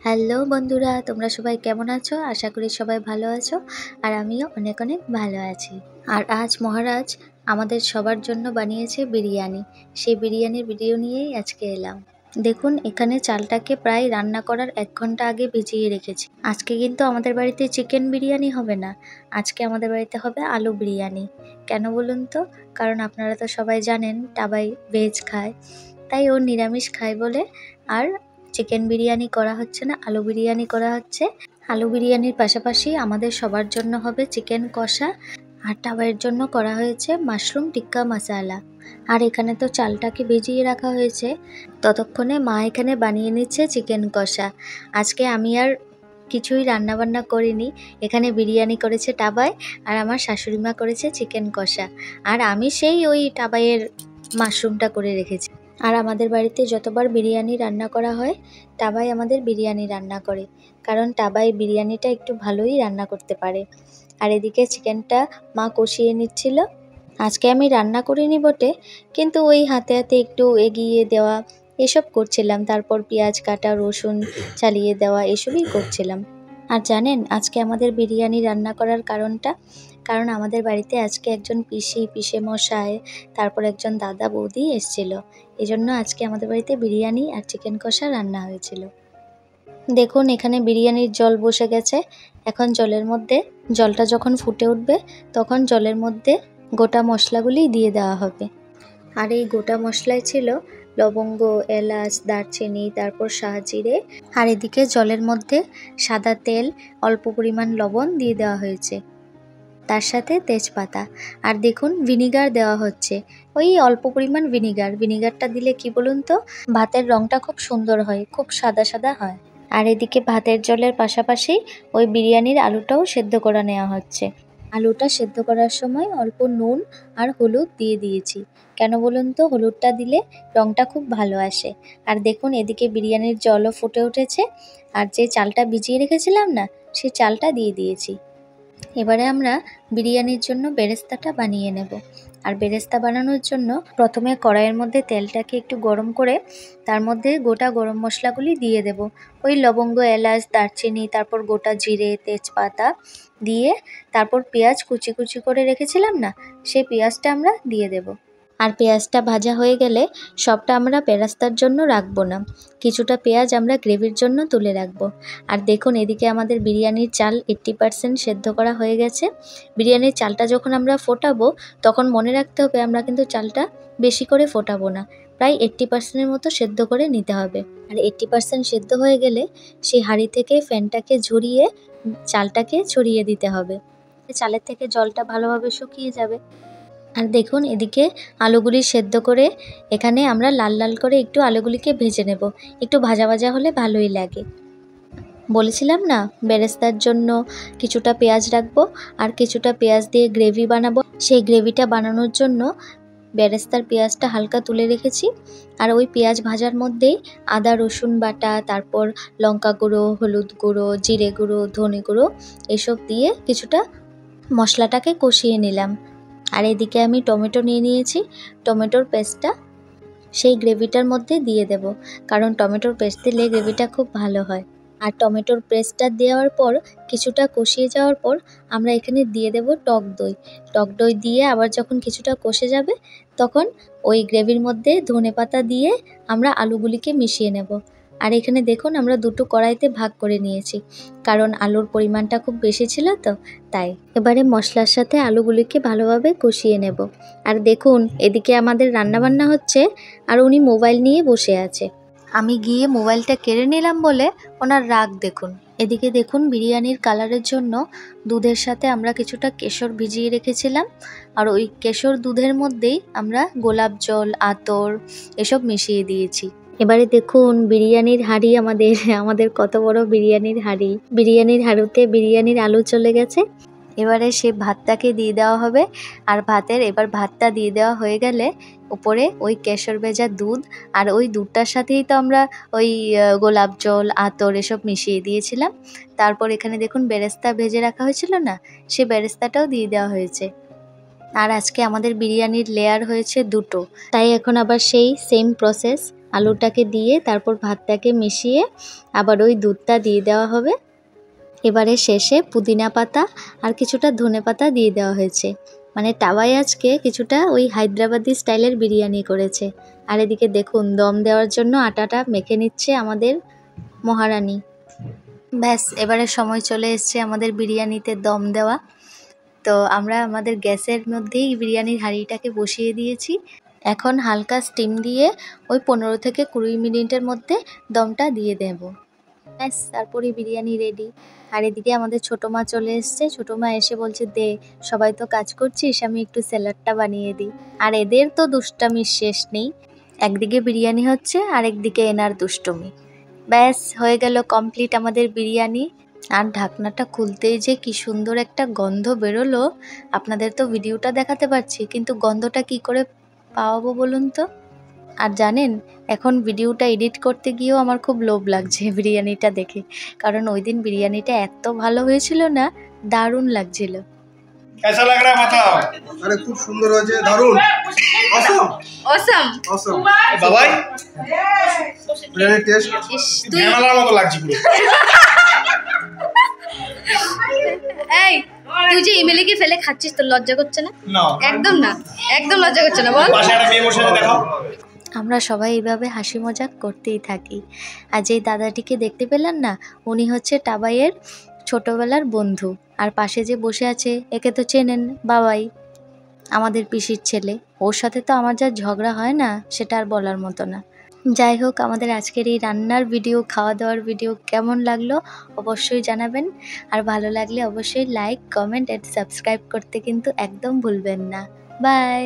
Hello বন্ধুরা, তোমরা সবাই কেমন আছো? আশা করি সবাই ভালো আছো। আর আমিও অনেক অনেক ভালো আছি। আর আজ মহারাজ আমাদের সবার জন্য বানিয়েছে বিরিয়ানি। সেই বিরিয়ানির ভিডিও নিয়েই আজকে এলাম। দেখুন, এখানে চালটাকে প্রায় রান্না করার 1 ঘন্টা আগে ভিজিয়ে রেখেছি। আজকে কিন্তু আমাদের বাড়িতে চিকেন বিরিয়ানি হবে না, আজকে আমাদের বাড়িতে হবে আলু বিরিয়ানি। কেন বলুন তো? কারণ আপনারা তো সবাই জানেন টাবাই ভেজ খায়, তাই ও নিরামিষ খায় বলে আর চিকেন বিরিয়ানি করা হচ্ছে না, আলু বিরিয়ানি করা হচ্ছে। আলু বিরিয়ানির পাশাপাশি আমাদের সবার জন্য হবে চিকেন কষা, আর টাবাইয়ের জন্য করা হয়েছে মাশরুম টিক্কা মশালা। আর এখানে তো চালটাকে ভিজিয়ে রাখা হয়েছে, ততক্ষণে মা এখানে বানিয়ে নিচ্ছে চিকেন কষা। আজকে আমি আর কিছুই রান্নাবান্না করিনি, এখানে বিরিয়ানি করেছে টাবাই, আর আমার শাশুড়ি মা করেছে চিকেন কষা, আর আমি সেই ওই টাবাইয়ের মাশরুমটা করে রেখেছি। আর আমাদের বাড়িতে যতবার বিরিয়ানি রান্না করা হয়, টাবাই আমাদের বিরিয়ানি রান্না করে, কারণ টাবাই বিরিয়ানিটা একটু ভালোই রান্না করতে পারে। আর এদিকে চিকেনটা মা কষিয়ে নিচ্ছিল। আজকে আমি রান্না করিনি বটে, কিন্তু ওই হাতে হাতে একটু এগিয়ে দেওয়া এসব করছিলাম, তারপর পেঁয়াজ কাটা, রসুন চালিয়ে দেওয়া, এসবই করছিলাম। আর জানেন আজকে আমাদের বিরিয়ানি রান্না করার কারণটা? কারণ আমাদের বাড়িতে আজকে একজন পিসে মশাই, তারপর একজন দাদা বৌদি এসেছিল, এজন্য আজকে আমাদের বাড়িতে বিরিয়ানি আর চিকেন কষা রান্না হয়েছিল। দেখুন, এখানে বিরিয়ানির জল বসে গেছে। এখন জলটা যখন ফুটে উঠবে, তখন জলের মধ্যে গোটা মশলাগুলি দিয়ে দেওয়া হবে। আর এই গোটা মশলায় ছিল লবঙ্গ, এলাচ, দারচিনি, তারপর শাহজিরে। আর এদিকে জলের মধ্যে সাদা তেল, অল্প পরিমাণ লবণ দিয়ে দেওয়া হয়েছে, তার সাথে তেজপাতা। আর দেখুন, ভিনিগার দেওয়া হচ্ছে, ওই অল্প পরিমাণ ভিনিগারটা দিলে কি বলুন তো, ভাতের রঙটা খুব সুন্দর হয়, খুব সাদা সাদা হয়। আর এদিকে ভাতের জলের পাশাপাশি ওই বিরিয়ানির আলুটাও সেদ্ধ করে নেওয়া হচ্ছে। আলুটা সেদ্ধ করার সময় অল্প নুন আর হলুদ দিয়ে দিয়েছি। কেন বলুন তো? হলুদটা দিলে রঙটা খুব ভালো আসে। আর দেখুন, এদিকে বিরিয়ানির জলও ফুটে উঠেছে, আর যে চালটা ভিজিয়ে রেখেছিলাম না, সেই চালটা দিয়ে দিয়েছি। এবারে আমরা বিরিয়ানির জন্য বেরেস্তাটা বানিয়ে নেব। আর বেরেস্তা বানানোর জন্য প্রথমে কড়াইয়ের মধ্যে তেলটাকে একটু গরম করে তার মধ্যে গোটা গরম মশলাগুলি দিয়ে দেব। ওই লবঙ্গ, এলাচ, দারচিনি, তারপর গোটা জিরে, তেজপাতা দিয়ে তারপর পেঁয়াজ কুচি কুচি করে রেখেছিলাম না, সেই পেঁয়াজটা আমরা দিয়ে দেব। আর পেঁয়াজটা ভাজা হয়ে গেলে সবটা আমরা বেরেস্তার জন্য রাখবো না, কিছুটা পেঁয়াজ আমরা গ্রেভির জন্য তুলে রাখবো। আর দেখুন, এদিকে আমাদের বিরিয়ানির চাল 80% সেদ্ধ করা হয়ে গেছে। বিরিয়ানির চালটা যখন আমরা ফোটাবো, তখন মনে রাখতে হবে আমরা কিন্তু চালটা বেশি করে ফোটাবো না, প্রায় 80%-এর মতো সেদ্ধ করে নিতে হবে। আর 80% সেদ্ধ হয়ে গেলে সেই হাঁড়ি থেকে ফ্যানটাকে ঝরিয়ে চালটাকে ছড়িয়ে দিতে হবে, চালের থেকে জলটা ভালোভাবে শুকিয়ে যাবে। আর দেখুন, এদিকে আলুগুলি সেদ্ধ করে এখানে আমরা লাল লাল করে একটু আলুগুলিকে ভেজে নেব। একটু ভাজা ভাজা হলে ভালোই লাগে। বলেছিলাম না, বেরেস্তার জন্য কিছুটা পেঁয়াজ রাখবো আর কিছুটা পেঁয়াজ দিয়ে গ্রেভি বানাবো। সেই গ্রেভিটা বানানোর জন্য বেরেস্তার পেঁয়াজটা হালকা তুলে রেখেছি। আর ওই পেঁয়াজ ভাজার মধ্যেই আদা রসুন বাটা, তারপর লঙ্কা গুঁড়ো, হলুদ গুঁড়ো, জিরে গুঁড়ো, ধনে গুঁড়ো এসব দিয়ে কিছুটা মশলাটাকে কষিয়ে নিলাম। আর এদিকে আমি টমেটো নিয়ে নিয়েছি, টমেটোর পেস্টটা সেই গ্রেভিটার মধ্যে দিয়ে দেব, কারণ টমেটোর পেস্ট দিলে গ্রেভিটা খুব ভালো হয়। আর টমেটোর পেস্টটা দেওয়ার পর কিছুটা কষিয়ে যাওয়ার পর আমরা এখানে দিয়ে দেব টক দই দিয়ে আবার যখন কিছুটা কষে যাবে, তখন ওই গ্রেভির মধ্যে ধনেপাতা দিয়ে আমরা আলুগুলিকে মিশিয়ে নেব। আর এখানে দেখুন, আমরা দুটো কড়াইতে ভাগ করে নিয়েছি, কারণ আলুর পরিমাণটা খুব বেশি ছিল তো, তাই। এবারে মশলার সাথে আলুগুলিকে ভালোভাবে কষিয়ে নেব। আর দেখুন, এদিকে আমাদের রান্নাবান্না হচ্ছে, আর উনি মোবাইল নিয়ে বসে আছে। আমি গিয়ে মোবাইলটা কেড়ে নিলাম বলে ওনার রাগ দেখুন। এদিকে দেখুন, বিরিয়ানির কালারের জন্য দুধের সাথে আমরা কিছুটা কেশর ভিজিয়ে রেখেছিলাম, আর ওই কেশর দুধের মধ্যেই আমরা গোলাপ জল, আতর এসব মিশিয়ে দিয়েছি। এবারে দেখুন, বিরিয়ানির হাঁড়ি আমাদের কত বড় বিরিয়ানির হাঁড়ি। বিরিয়ানির হাঁড়িতে বিরিয়ানির আলু চলে গেছে। এবারে সে ভাতটাকে দিয়ে দেওয়া হবে। আর ভাতটা দিয়ে দেওয়া হয়ে গেলে উপরে ওই কেশর ভেজা দুধ, আর ওই দুধটার সাথেই তো আমরা ওই গোলাপ জল, আতর এসব মিশিয়ে দিয়েছিলাম। তারপর এখানে দেখুন, বেরেস্তা ভেজে রাখা হয়েছিল না, সে বেরেস্তাটাও দিয়ে দেওয়া হয়েছে। আর আজকে আমাদের বিরিয়ানির লেয়ার হয়েছে দুটো, তাই এখন আবার সেই সেম প্রসেস আলুটাকে দিয়ে তারপর ভাতটাকে মিশিয়ে আবার ওই দুধটা দিয়ে দেওয়া হবে। এবারে শেষে পুদিনা পাতা আর কিছুটা ধনেপাতা দিয়ে দেওয়া হয়েছে। মানে টাওয়াই আজকে কিছুটা ওই হায়দ্রাবাদি স্টাইলের বিরিয়ানি করেছে। আর এদিকে দেখুন দম দেওয়ার জন্য আটাটা মেখে নিচ্ছে আমাদের মহারানী। ব্যাস এবারে সময় চলে এসছে আমাদের বিরিয়ানিতে দম দেওয়া। তো আমরা আমাদের গ্যাসের মধ্যেই বিরিয়ানির হাঁড়িটাকে বসিয়ে দিয়েছি। এখন হালকা স্টিম দিয়ে ওই 15 থেকে 20 মিনিটের মধ্যে দমটা দিয়ে দেব। ব্যাস তারপরে বিরিয়ানি রেডি। আর এদিকে আমাদের ছোটো মা চলে এসছে। ছোটো মা এসে বলছে, দে সবাই তো কাজ করছিস, আমি একটু স্যালাডটা বানিয়ে দিই। আর এদের তো দুষ্টামির শেষ নেই, একদিকে বিরিয়ানি হচ্ছে আর একদিকে এনার দুষ্টুমি। ব্যাস হয়ে গেল কমপ্লিট আমাদের বিরিয়ানি। আর ঢাকনাটা খুলতেই যে কি সুন্দর একটা গন্ধ বেরোলো। আপনাদের তো ভিডিওটা দেখাতে পারছি, কিন্তু গন্ধটা কি করে পাওয়াবো বলুন তো। আর জানেন, এখন ভিডিওটা এডিট করতে গিয়েও আমার খুব লোভ লাগছে বিরিয়ানিটা দেখে, কারণ ওই দিন বিরিয়ানিটা এত ভালো হয়েছিল না, দারুণ লাগছিল। कैसा लग रहा है बताओ? अरे खूब सुंदर হয়েছে, দারুণ, অসম অসম অসম বাবাই বিরিয়ানি টেস্ট তুই ঝামেলার মতো লাগছে পুরো। এই তুই যে এমএলএ কে ফেলে খাচ্ছিস, তোর লজ্জা করছে না? না একদম না, একদম লজ্জা করছে না, বল। পাশে একটা মেয়ে বসে আছে, দেখাও। আমরা সবাই এইভাবে হাসি মজাক করতেই থাকি। আর যেই দাদাটিকে দেখতে পেলেন না, উনি হচ্ছে টাবাইয়ের ছোটোবেলার বন্ধু। আর পাশে যে বসে আছে একে তো চেনেন, বাবাই, আমাদের পিসির ছেলে। ওর সাথে তো আমার যা ঝগড়া হয় না, সেটা আর বলার মতো না। যাই হোক, আমাদের আজকের এই রান্নার ভিডিও, খাওয়া দাওয়ার ভিডিও কেমন লাগলো অবশ্যই জানাবেন। আর ভালো লাগলে অবশ্যই লাইক, কমেন্ট অ্যান্ড সাবস্ক্রাইব করতে কিন্তু একদম ভুলবেন না। বাই।